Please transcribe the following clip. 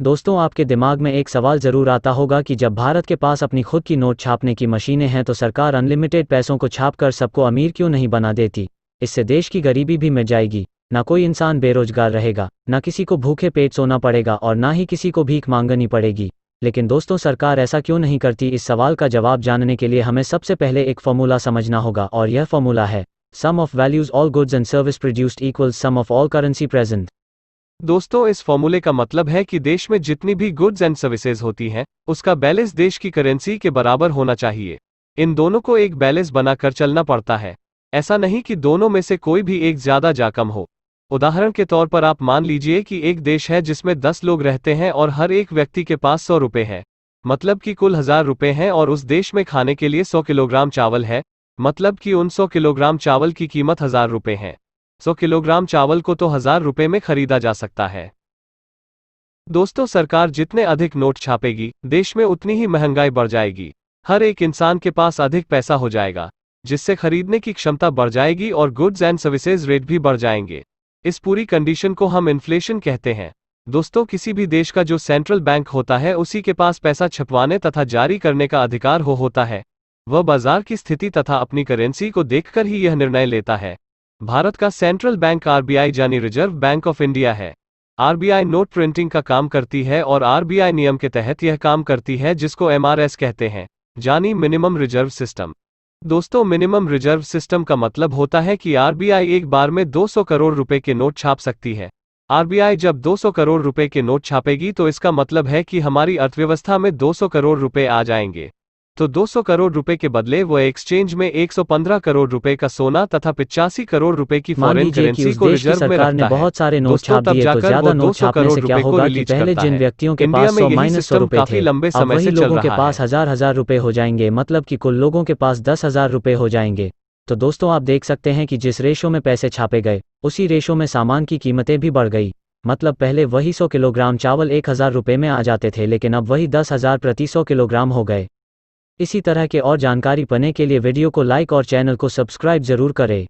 दोस्तों, आपके दिमाग में एक सवाल ज़रूर आता होगा कि जब भारत के पास अपनी खुद की नोट छापने की मशीनें हैं तो सरकार अनलिमिटेड पैसों को छापकर सबको अमीर क्यों नहीं बना देती। इससे देश की गरीबी भी मिट जाएगी, ना कोई इंसान बेरोजगार रहेगा, ना किसी को भूखे पेट सोना पड़ेगा और ना ही किसी को भीख मांगनी पड़ेगी। लेकिन दोस्तों, सरकार ऐसा क्यों नहीं करती? इस सवाल का जवाब जानने के लिए हमें सबसे पहले एक फॉर्मूला समझना होगा, और यह फॉर्मूला है sum of values all goods and service produced equals sum of all currency present. दोस्तों, इस फॉर्मूले का मतलब है कि देश में जितनी भी गुड्स एंड सर्विसेज होती हैं, उसका बैलेंस देश की करेंसी के बराबर होना चाहिए। इन दोनों को एक बैलेंस बनाकर चलना पड़ता है। ऐसा नहीं कि दोनों में से कोई भी एक ज्यादा या कम हो। उदाहरण के तौर पर आप मान लीजिए कि एक देश है जिसमें 10 लोग रहते हैं और हर एक व्यक्ति के पास 100 रुपए है, मतलब कि कुल 1000 रुपए हैं, और उस देश में खाने के लिए 100 किलोग्राम चावल है, मतलब कि उन 100 किलोग्राम चावल की कीमत 1000 रुपए है। 100 किलोग्राम चावल को तो 1000 रुपए में खरीदा जा सकता है। दोस्तों, सरकार जितने अधिक नोट छापेगी, देश में उतनी ही महंगाई बढ़ जाएगी। हर एक इंसान के पास अधिक पैसा हो जाएगा, जिससे खरीदने की क्षमता बढ़ जाएगी और गुड्स एंड सर्विसेज रेट भी बढ़ जाएंगे। इस पूरी कंडीशन को हम इन्फ्लेशन कहते हैं। दोस्तों, किसी भी देश का जो सेंट्रल बैंक होता है, उसी के पास पैसा छपवाने तथा जारी करने का अधिकार होता है। वह बाजार की स्थिति तथा अपनी करेंसी को देखकर ही यह निर्णय लेता है। भारत का सेंट्रल बैंक आरबीआई यानी रिजर्व बैंक ऑफ इंडिया है। आरबीआई नोट प्रिंटिंग का काम करती है और आरबीआई नियम के तहत यह काम करती है, जिसको एमआरएस कहते हैं, यानी मिनिमम रिजर्व सिस्टम। दोस्तों, मिनिमम रिजर्व सिस्टम का मतलब होता है कि आरबीआई एक बार में 200 करोड़ रुपए के नोट छाप सकती है। आरबीआई जब 200 करोड़ रुपए के नोट छापेगी तो इसका मतलब है कि हमारी अर्थव्यवस्था में 200 करोड़ रुपए आ जाएंगे। तो 200 करोड़ रुपए के बदले वो एक्सचेंज में 115 करोड़ रुपए का सोना तथा 85 करोड़ रुपए की फॉरेन करेंसी को रिजर्व में रखता है। बहुत सारे नोट छाप दिए तो ज्यादा नोट छापने से क्या होगा कि पहले जिन व्यक्तियों के पास 100-100 रुपए थे, अब वही लोगों के पास 1000 रुपए हो जाएंगे, मतलब कि कुल लोगों के पास 10,000 रुपए हो जाएंगे। तो दोस्तों, आप देख सकते हैं कि जिस रेशो में पैसे छापे गए, उसी रेशो में सामान की कीमतें भी बढ़ गई। मतलब पहले वही 100 किलोग्राम चावल 1000 रुपए में आ जाते थे, लेकिन अब वही 10,000 प्रति 100 किलोग्राम हो गए। इसी तरह के और जानकारी पाने के लिए वीडियो को लाइक और चैनल को सब्सक्राइब जरूर करें।